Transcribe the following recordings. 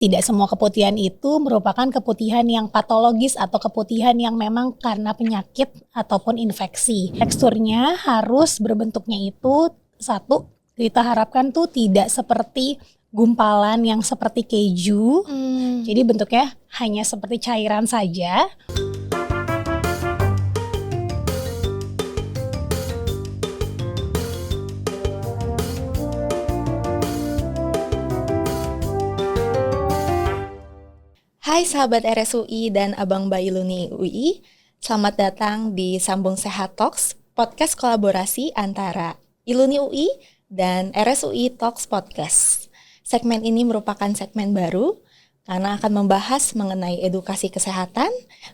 tidak semua keputihan itu merupakan keputihan yang patologis atau keputihan yang memang karena penyakit ataupun infeksi. Teksturnya harus berbentuknya itu satu, kita harapkan tuh tidak seperti gumpalan yang seperti keju. Jadi bentuknya hanya seperti cairan saja. Hai sahabat RSUI dan Abang Bayi Iluni UI, selamat datang di Sambung Sehat Talks, podcast kolaborasi antara Iluni UI dan RSUI Talks Podcast. Segmen ini merupakan segmen baru karena akan membahas mengenai edukasi kesehatan,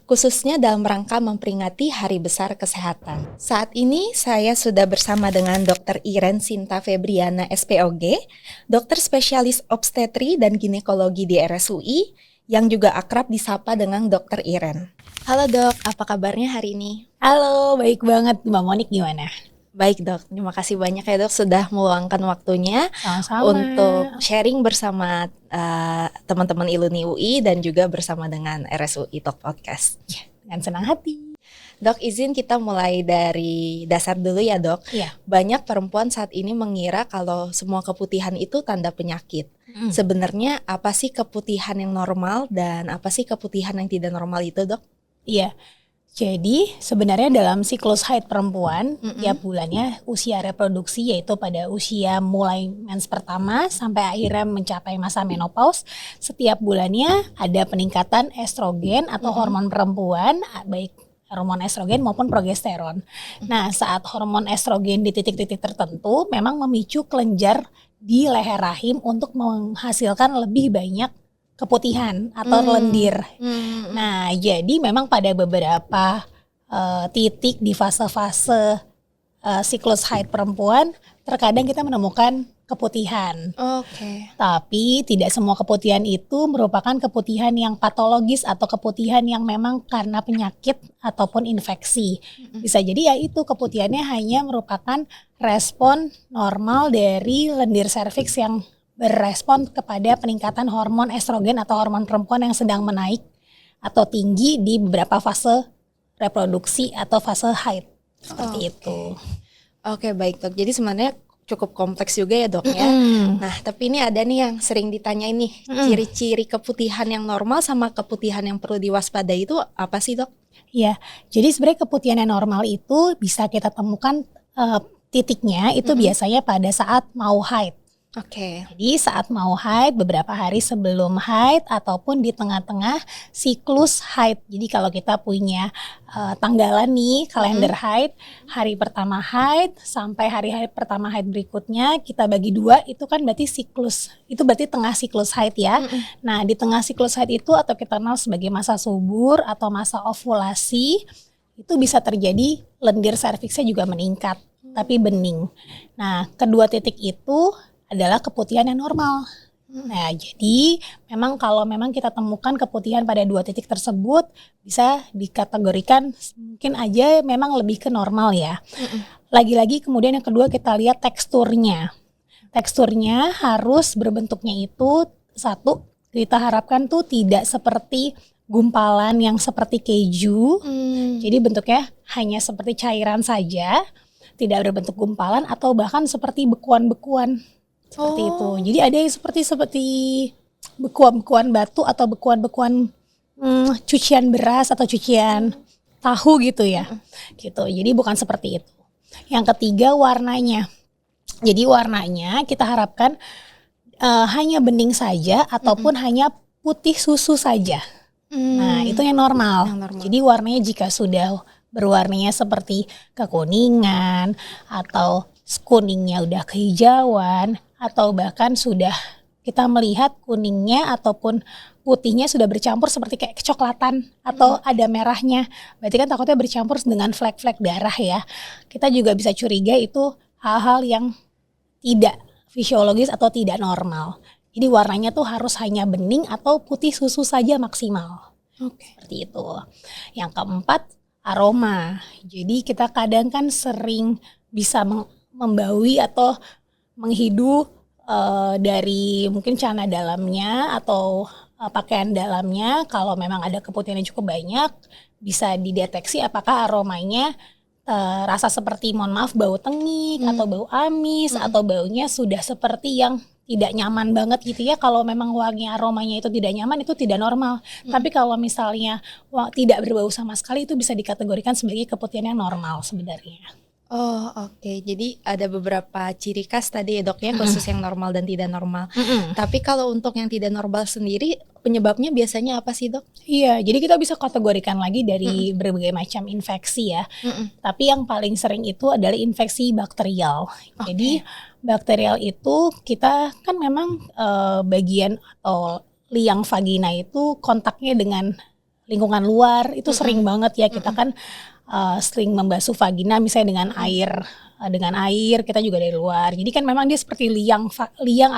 khususnya dalam rangka memperingati Hari Besar Kesehatan. Saat ini saya sudah bersama dengan Dr. Iren Sinta Febriana SPOG, dokter spesialis obstetri dan ginekologi di RSUI, yang juga akrab disapa dengan Dr. Iren. Halo dok, apa kabarnya hari ini? Halo, baik banget. Mbak Monik gimana? Baik dok, terima kasih banyak ya dok sudah meluangkan waktunya untuk sharing bersama teman-teman Iluni UI dan juga bersama dengan RSUI Talk Podcast. Ya, dengan senang hati. Dok, izin kita mulai dari dasar dulu ya dok. Iya. Banyak perempuan saat ini mengira kalau semua keputihan itu tanda penyakit. Sebenarnya apa sih keputihan yang normal dan apa sih keputihan yang tidak normal itu dok? Iya, jadi sebenarnya dalam siklus haid perempuan tiap bulannya usia reproduksi yaitu pada usia mulai mens pertama sampai akhirnya mencapai masa menopause, setiap bulannya ada peningkatan estrogen atau hormon perempuan, baik hormon estrogen maupun progesteron. Nah, saat hormon estrogen di titik-titik tertentu memang memicu kelenjar di leher rahim untuk menghasilkan lebih banyak keputihan atau lendir. Nah, jadi memang pada beberapa titik di fase-fase siklus haid perempuan terkadang kita menemukan keputihan. Oke. Tapi tidak semua keputihan itu merupakan keputihan yang patologis atau keputihan yang memang karena penyakit ataupun infeksi. Bisa jadi ya itu keputihannya hanya merupakan respon normal dari lendir serviks yang berespon kepada peningkatan hormon estrogen atau hormon perempuan yang sedang menaik atau tinggi di beberapa fase reproduksi atau fase haid. Seperti itu. Oke, baik dok. Jadi sebenarnya cukup kompleks juga ya dok ya. Nah, tapi ini ada nih yang sering ditanya ini, ciri-ciri keputihan yang normal sama keputihan yang perlu diwaspadai itu apa sih dok? Ya, jadi sebenarnya keputihan yang normal itu bisa kita temukan titiknya itu biasanya pada saat mau haid. Oke. Jadi saat mau haid, beberapa hari sebelum haid ataupun di tengah-tengah siklus haid. Jadi kalau kita punya tanggalan nih kalender haid, hari pertama haid sampai hari pertama haid berikutnya kita bagi dua, itu kan berarti siklus. Itu berarti tengah siklus haid ya. Nah, di tengah siklus haid itu atau kita kenal sebagai masa subur atau masa ovulasi, itu bisa terjadi lendir serviksnya juga meningkat, tapi bening. Nah, kedua titik itu adalah keputihan yang normal. Nah, jadi memang kalau memang kita temukan keputihan pada dua titik tersebut bisa dikategorikan mungkin aja memang lebih ke normal ya. Lagi-lagi kemudian yang kedua kita lihat teksturnya. Teksturnya harus berbentuknya itu satu, kita harapkan tuh tidak seperti gumpalan yang seperti keju. Jadi bentuknya hanya seperti cairan saja, tidak berbentuk gumpalan atau bahkan seperti bekuan-bekuan. Seperti itu. Jadi ada yang seperti bekuan-bekuan batu atau bekuan-bekuan cucian beras atau cucian tahu gitu ya. Gitu. Jadi bukan seperti itu. Yang ketiga warnanya. Jadi warnanya kita harapkan hanya bening saja ataupun hanya putih susu saja. Nah, itu yang normal. Jadi warnanya jika sudah berwarnanya seperti kekuningan atau kuningnya udah kehijauan atau bahkan sudah kita melihat kuningnya ataupun putihnya sudah bercampur seperti kayak kecoklatan atau ada merahnya, berarti kan takutnya bercampur dengan flek-flek darah ya. Kita juga bisa curiga itu hal-hal yang tidak fisiologis atau tidak normal. Jadi warnanya tuh harus hanya bening atau putih susu saja maksimal. Seperti itu. Yang keempat, aroma. Jadi kita kadang kan sering bisa membaui atau menghidu dari mungkin celana dalamnya atau pakaian dalamnya, kalau memang ada keputihan yang cukup banyak, bisa dideteksi apakah aromanya rasa seperti, mohon maaf, bau tengik atau bau amis atau baunya sudah seperti yang tidak nyaman banget gitu ya. Kalau memang wangi aromanya itu tidak nyaman, itu tidak normal. Tapi kalau misalnya tidak berbau sama sekali, itu bisa dikategorikan sebagai keputihan yang normal sebenarnya. Oh oke, jadi ada beberapa ciri khas tadi ya dok ya, khusus yang normal dan tidak normal. Tapi kalau untuk yang tidak normal sendiri, penyebabnya biasanya apa sih dok? Iya, jadi kita bisa kategorikan lagi dari berbagai macam infeksi ya. Tapi yang paling sering itu adalah infeksi bakterial. Jadi bakterial itu kita kan memang bagian atau liang vagina itu kontaknya dengan lingkungan luar itu sering banget ya. Kita kan sering membasuh vagina misalnya dengan air kita juga dari luar. Jadi kan memang dia seperti liang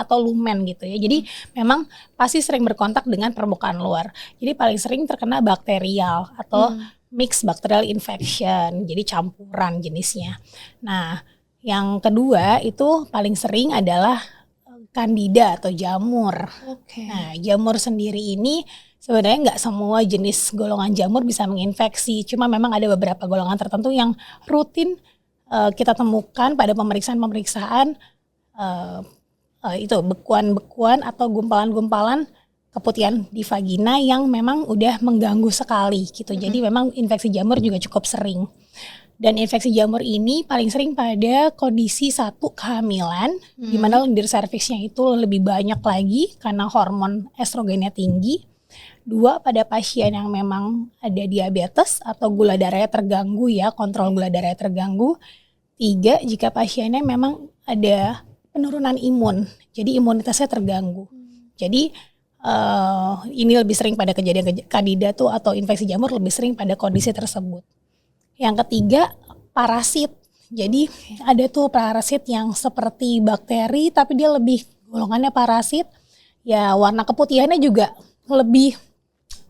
atau lumen gitu ya. Jadi memang pasti sering berkontak dengan permukaan luar. Jadi paling sering terkena bakterial atau mixed bacterial infection. Jadi campuran jenisnya. Nah, yang kedua itu paling sering adalah Candida atau jamur. Nah, jamur sendiri ini sebenarnya nggak semua jenis golongan jamur bisa menginfeksi. Cuma memang ada beberapa golongan tertentu yang rutin kita temukan pada pemeriksaan itu bekuan-bekuan atau gumpalan-gumpalan keputihan di vagina yang memang udah mengganggu sekali gitu. Jadi memang infeksi jamur juga cukup sering. Dan infeksi jamur ini paling sering pada kondisi 1 kehamilan, di mana lendir serviksnya itu lebih banyak lagi karena hormon estrogennya tinggi. 2 pada pasien yang memang ada diabetes atau gula darahnya terganggu ya, kontrol gula darahnya terganggu. 3 jika pasiennya memang ada penurunan imun, jadi imunitasnya terganggu. Jadi ini lebih sering pada kejadian Candida tuh atau infeksi jamur lebih sering pada kondisi tersebut. Yang ketiga, parasit. Jadi ada tuh parasit yang seperti bakteri tapi dia lebih golongannya parasit. Ya warna keputihannya juga lebih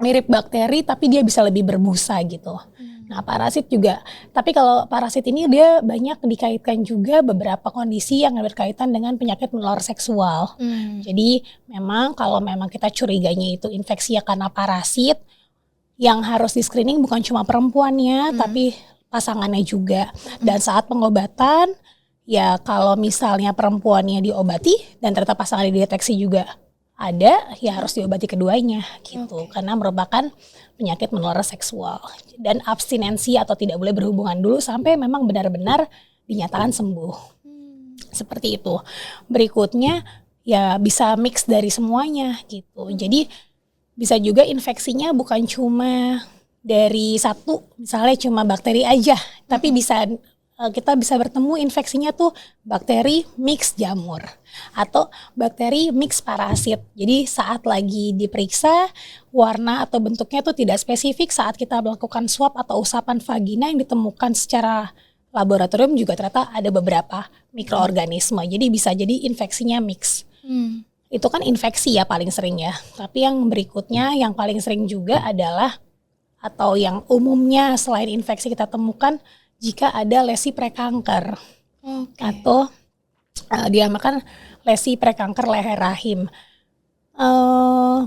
mirip bakteri tapi dia bisa lebih berbusa gitu. Nah parasit juga, tapi kalau parasit ini dia banyak dikaitkan juga beberapa kondisi yang berkaitan dengan penyakit menular seksual. Jadi memang kalau memang kita curiganya itu infeksi ya karena parasit, yang harus di screening bukan cuma perempuannya tapi pasangannya juga. Dan saat pengobatan ya kalau misalnya perempuannya diobati dan ternyata pasangannya dideteksi juga ada, ya harus diobati keduanya gitu. Karena merupakan penyakit menular seksual. Dan abstinensi atau tidak boleh berhubungan dulu sampai memang benar-benar dinyatakan sembuh. Seperti itu. Berikutnya ya bisa mix dari semuanya gitu. Jadi bisa juga infeksinya bukan cuma dari satu, misalnya cuma bakteri aja, tapi kita bisa bertemu infeksinya tuh bakteri mix jamur atau bakteri mix parasit. Jadi saat lagi diperiksa warna atau bentuknya tuh tidak spesifik, saat kita melakukan swab atau usapan vagina yang ditemukan secara laboratorium juga ternyata ada beberapa mikroorganisme. Jadi bisa jadi infeksinya mix. Itu kan infeksi ya paling sering ya. Tapi yang berikutnya yang paling sering juga adalah atau yang umumnya selain infeksi kita temukan jika ada lesi prekanker atau dinamakan lesi prekanker leher rahim.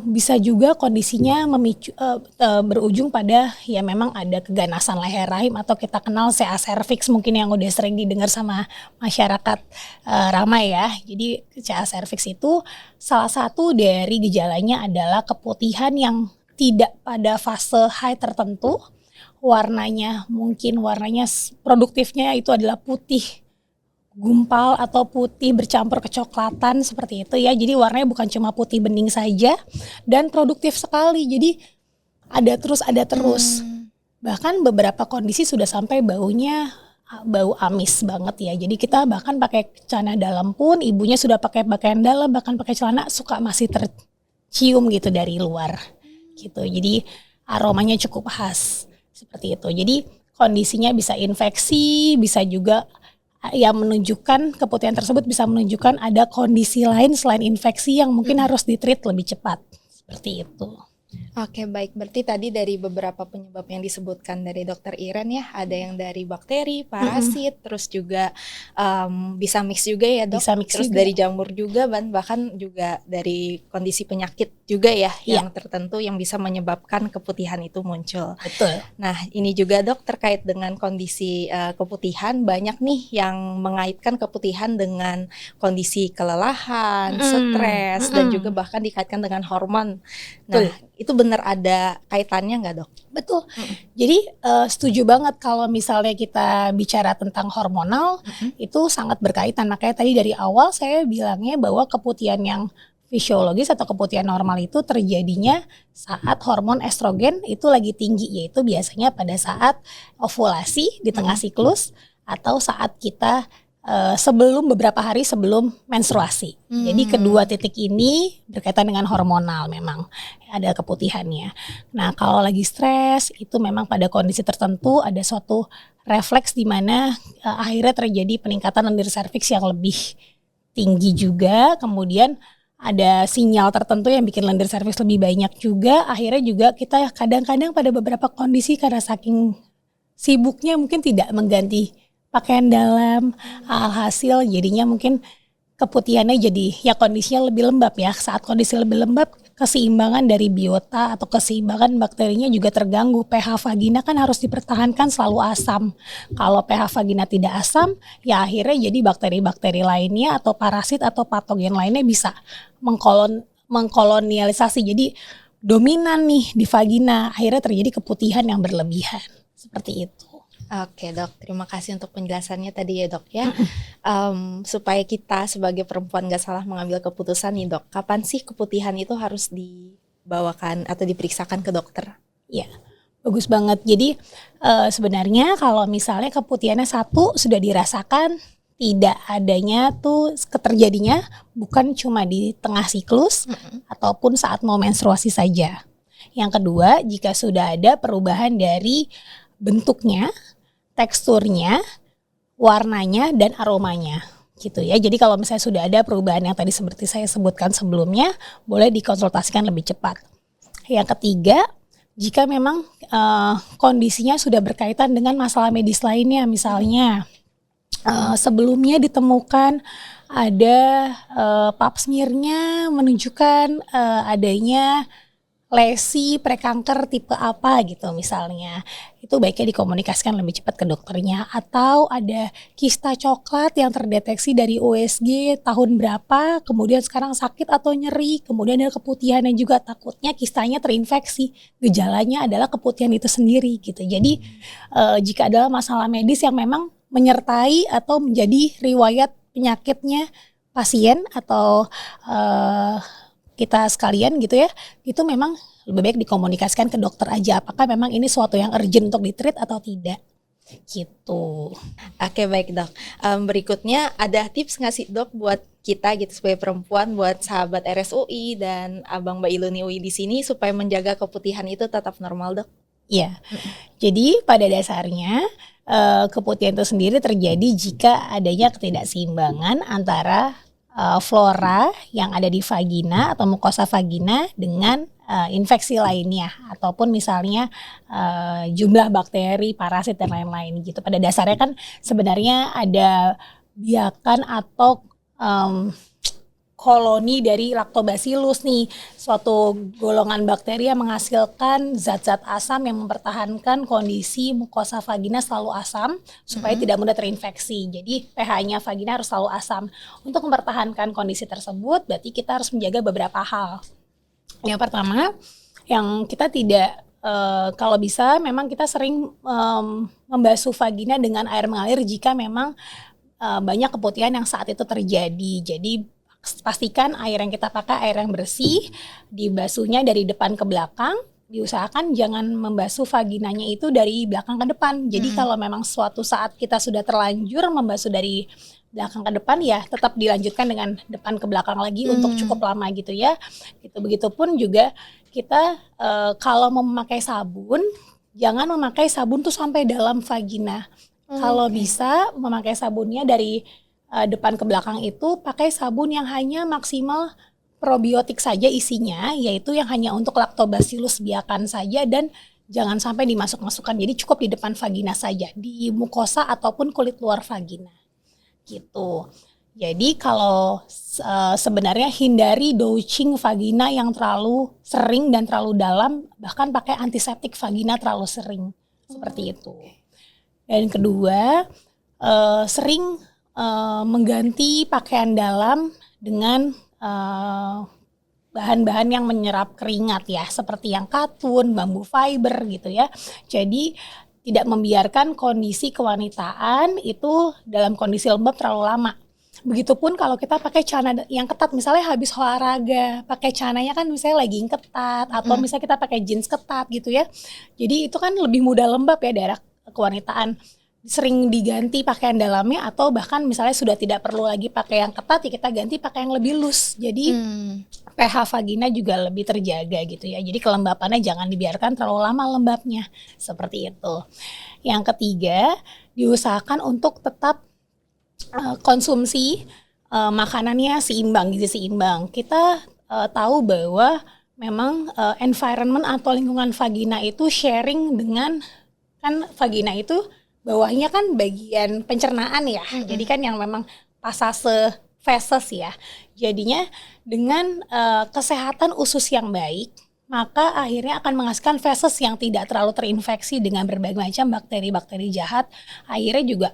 Bisa juga kondisinya berujung pada ya memang ada keganasan leher rahim atau kita kenal CA cervix mungkin yang udah sering didengar sama masyarakat ramai ya. Jadi CA cervix itu salah satu dari gejalanya adalah keputihan yang tidak pada fase haid tertentu. Warnanya produktifnya itu adalah putih gumpal atau putih bercampur kecoklatan seperti itu ya. Jadi warnanya bukan cuma putih bening saja dan produktif sekali. Jadi ada terus. Bahkan beberapa kondisi sudah sampai bau amis banget ya. Jadi kita bahkan pakai celana dalam pun ibunya sudah pakai pakaian dalam, bahkan pakai celana suka masih tercium gitu dari luar gitu. Jadi aromanya cukup khas seperti itu. Jadi kondisinya bisa infeksi, bisa juga yang menunjukkan keputihan tersebut bisa menunjukkan ada kondisi lain selain infeksi yang mungkin harus ditreat lebih cepat seperti itu. Oke, baik. Berarti tadi dari beberapa penyebab yang disebutkan dari Dokter Iren ya, ada yang dari bakteri, parasit, terus juga bisa mix juga ya dok. Bisa mix Terus juga. dari jamur juga, bahkan juga dari kondisi penyakit juga ya, Iya. yang tertentu yang bisa menyebabkan keputihan itu muncul. Betul. Nah, ini juga dok terkait dengan kondisi keputihan, banyak nih yang mengaitkan keputihan dengan kondisi kelelahan, stres, dan juga bahkan dikaitkan dengan hormon. Nah, Betul. itu benar ada kaitannya nggak dok? Betul. Jadi setuju banget kalau misalnya kita bicara tentang hormonal, itu sangat berkaitan. Makanya tadi dari awal saya bilangnya bahwa keputihan yang fisiologis atau keputihan normal itu terjadinya saat hormon estrogen itu lagi tinggi, yaitu biasanya pada saat ovulasi di tengah siklus atau saat kita sebelum beberapa hari sebelum menstruasi. Jadi kedua titik ini berkaitan dengan hormonal, memang ada keputihannya. Nah, kalau lagi stres itu memang pada kondisi tertentu ada suatu refleks di mana akhirnya terjadi peningkatan lendir serviks yang lebih tinggi juga. Kemudian ada sinyal tertentu yang bikin lendir serviks lebih banyak juga. Akhirnya juga kita kadang-kadang pada beberapa kondisi karena saking sibuknya mungkin tidak mengganti pakaian dalam, alhasil jadinya mungkin keputihannya jadi ya kondisinya lebih lembab ya. Saat kondisi lebih lembab, keseimbangan dari biota atau keseimbangan bakterinya juga terganggu. pH vagina kan harus dipertahankan selalu asam. Kalau pH vagina tidak asam, ya akhirnya jadi bakteri-bakteri lainnya atau parasit atau patogen lainnya bisa mengkolonialisasi. Jadi dominan nih di vagina, akhirnya terjadi keputihan yang berlebihan. Seperti itu. Oke dok, terima kasih untuk penjelasannya tadi ya dok ya. Supaya kita sebagai perempuan gak salah mengambil keputusan nih dok, kapan sih keputihan itu harus dibawakan atau diperiksakan ke dokter? Iya, bagus banget. Jadi sebenarnya kalau misalnya keputihannya satu sudah dirasakan tidak adanya tuh keterjadinya bukan cuma di tengah siklus ataupun saat mau menstruasi saja. Yang kedua, jika sudah ada perubahan dari bentuknya, teksturnya, warnanya, dan aromanya gitu ya. Jadi kalau misalnya sudah ada perubahan yang tadi seperti saya sebutkan sebelumnya, boleh dikonsultasikan lebih cepat. Yang ketiga, jika memang kondisinya sudah berkaitan dengan masalah medis lainnya, misalnya sebelumnya ditemukan ada pap smear-nya menunjukkan adanya lesi prekanker tipe apa gitu misalnya, itu baiknya dikomunikasikan lebih cepat ke dokternya. Atau ada kista coklat yang terdeteksi dari USG tahun berapa, kemudian sekarang sakit atau nyeri, kemudian ada keputihan yang juga takutnya kistanya terinfeksi, gejalanya adalah keputihan itu sendiri gitu. Jadi jika adalah masalah medis yang memang menyertai atau menjadi riwayat penyakitnya pasien atau kita sekalian gitu ya, itu memang lebih baik dikomunikasikan ke dokter aja apakah memang ini suatu yang urgent untuk ditreat atau tidak gitu. Oke baik dok, berikutnya ada tips nggak sih dok buat kita gitu sebagai perempuan, buat sahabat RSUI dan abang Mbak Iluni UI di sini supaya menjaga keputihan itu tetap normal dok? Iya, jadi pada dasarnya keputihan itu sendiri terjadi jika adanya ketidakseimbangan antara flora yang ada di vagina atau mukosa vagina dengan infeksi lainnya ataupun misalnya jumlah bakteri, parasit dan lain-lain gitu. Pada dasarnya kan sebenarnya ada biakan atau koloni dari Lactobacillus nih, suatu golongan bakteri yang menghasilkan zat-zat asam yang mempertahankan kondisi mukosa vagina selalu asam supaya tidak mudah terinfeksi. Jadi pH-nya vagina harus selalu asam. Untuk mempertahankan kondisi tersebut berarti kita harus menjaga beberapa hal. Yang pertama, yang kita tidak kalau bisa memang kita sering membasuh vagina dengan air mengalir jika memang banyak keputihan yang saat itu terjadi. Jadi pastikan air yang kita pakai air yang bersih, dibasuhnya dari depan ke belakang, diusahakan jangan membasuh vaginanya itu dari belakang ke depan. Jadi kalau memang suatu saat kita sudah terlanjur membasuh dari belakang ke depan ya tetap dilanjutkan dengan depan ke belakang lagi untuk cukup lama gitu ya. Gitu. Begitupun juga kita kalau mau memakai sabun, jangan memakai sabun tuh sampai dalam vagina. Kalau bisa memakai sabunnya dari depan ke belakang itu pakai sabun yang hanya maksimal probiotik saja isinya, yaitu yang hanya untuk Lactobacillus biakan saja dan jangan sampai dimasuk-masukkan. Jadi cukup di depan vagina saja, di mukosa ataupun kulit luar vagina. Gitu. Jadi kalau sebenarnya hindari douching vagina yang terlalu sering dan terlalu dalam, bahkan pakai antiseptik vagina terlalu sering. Seperti itu. Dan kedua, sering mengganti pakaian dalam dengan bahan-bahan yang menyerap keringat ya, seperti yang katun, bambu fiber gitu ya. Jadi tidak membiarkan kondisi kewanitaan itu dalam kondisi lembab terlalu lama. Begitupun kalau kita pakai celana yang ketat, misalnya habis olahraga, pakai celananya kan misalnya legging ketat, atau misalnya kita pakai jeans ketat gitu ya. Jadi itu kan lebih mudah lembab ya daerah kewanitaan. Sering diganti pakaian dalamnya, atau bahkan misalnya sudah tidak perlu lagi pakai yang ketat, ya kita ganti pakai yang lebih loose. Jadi pH vagina juga lebih terjaga gitu ya. Jadi kelembapannya jangan dibiarkan terlalu lama lembabnya. Seperti itu. Yang ketiga, diusahakan untuk tetap konsumsi makanannya seimbang, gizi seimbang. Kita tahu bahwa memang environment atau lingkungan vagina itu sharing dengan, kan vagina itu bawahnya kan bagian pencernaan ya. Jadi kan yang memang pasase feses ya. Jadinya dengan kesehatan usus yang baik, maka akhirnya akan menghasilkan feses yang tidak terlalu terinfeksi dengan berbagai macam bakteri-bakteri jahat. Akhirnya juga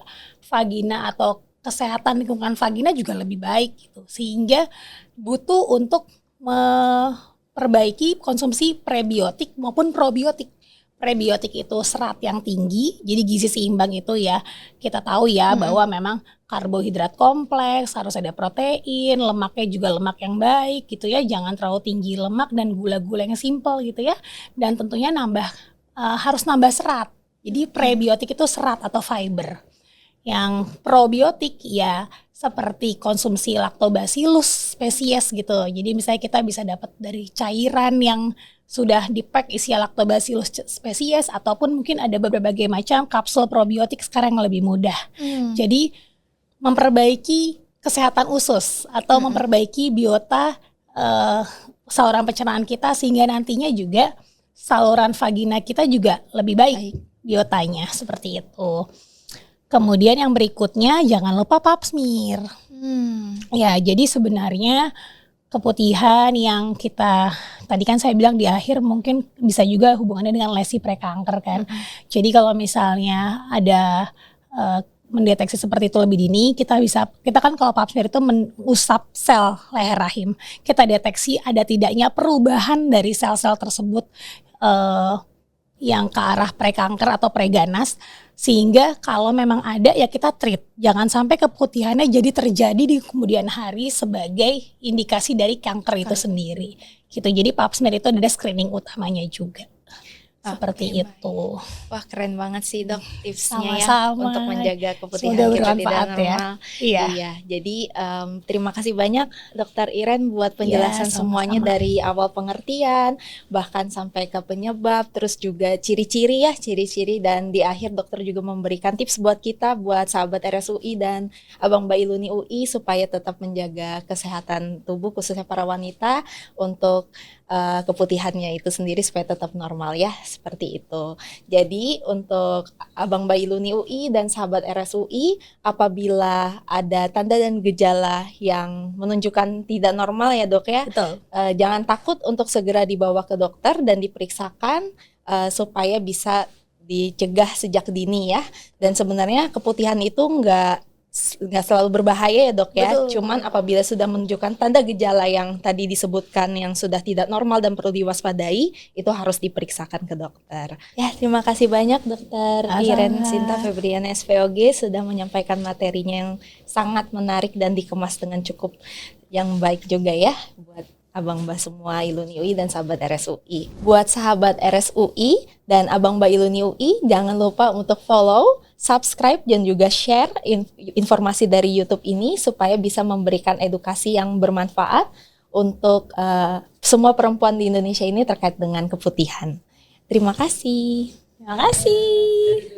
vagina atau kesehatan lingkungan vagina juga lebih baik gitu. Sehingga butuh untuk memperbaiki konsumsi prebiotik maupun probiotik. Prebiotik itu serat yang tinggi, jadi gizi seimbang itu ya kita tahu ya bahwa memang karbohidrat kompleks, harus ada protein, lemaknya juga lemak yang baik gitu ya, jangan terlalu tinggi lemak dan gula-gula yang simple gitu ya, dan tentunya harus nambah serat. Jadi prebiotik itu serat atau fiber. Yang probiotik ya seperti konsumsi Lactobacillus spesies gitu. Jadi misalnya kita bisa dapat dari cairan yang sudah di-pack isi Lactobacillus spesies, ataupun mungkin ada berbagai macam kapsul probiotik sekarang yang lebih mudah. Jadi memperbaiki kesehatan usus atau memperbaiki biota saluran pencernaan kita, sehingga nantinya juga saluran vagina kita juga lebih baik biotanya, seperti itu. Kemudian yang berikutnya jangan lupa pap smear. Ya, jadi sebenarnya keputihan yang kita tadi kan saya bilang di akhir mungkin bisa juga hubungannya dengan lesi prekanker kan. Jadi kalau misalnya ada mendeteksi seperti itu lebih dini, kita kan kalau pap smear itu mengusap sel leher rahim. Kita deteksi ada tidaknya perubahan dari sel-sel tersebut yang ke arah prekanker atau preganas, sehingga kalau memang ada ya kita treat. Jangan sampai keputihannya jadi terjadi di kemudian hari sebagai indikasi dari kanker itu sendiri. Gitu. Jadi pap smear itu ada screening utamanya juga. Seperti itu. Wah, keren banget sih Dok tipsnya Sama-sama. ya untuk menjaga keputihan Semoga kita tidak bermanfaat normal. ya. Iya. Jadi terima kasih banyak Dokter Iren buat penjelasan semuanya dari awal pengertian bahkan sampai ke penyebab, terus juga ciri-ciri dan di akhir dokter juga memberikan tips buat kita, buat sahabat RSUI dan Abang Mbak Iluni UI supaya tetap menjaga kesehatan tubuh khususnya para wanita untuk keputihannya itu sendiri supaya tetap normal ya, seperti itu. Jadi untuk Abang Mbak Iluni UI dan sahabat RSUI, apabila ada tanda dan gejala yang menunjukkan tidak normal ya Dok ya, jangan takut untuk segera dibawa ke dokter dan diperiksakan supaya bisa dicegah sejak dini ya. Dan sebenarnya keputihan itu nggak selalu berbahaya ya Dok ya. Betul. Cuman apabila sudah menunjukkan tanda gejala yang tadi disebutkan yang sudah tidak normal dan perlu diwaspadai, itu harus diperiksakan ke dokter. Ya, terima kasih banyak Dokter Iren Sinta Febriana SPOG sudah menyampaikan materinya yang sangat menarik dan dikemas dengan cukup yang baik juga ya buat Abang Mbak semua Iluni UI dan sahabat RSUI. Buat sahabat RSUI dan Abang Mbak Iluni UI, jangan lupa untuk follow, subscribe, dan juga share informasi dari YouTube ini supaya bisa memberikan edukasi yang bermanfaat untuk semua perempuan di Indonesia ini terkait dengan keputihan. Terima kasih. Terima kasih.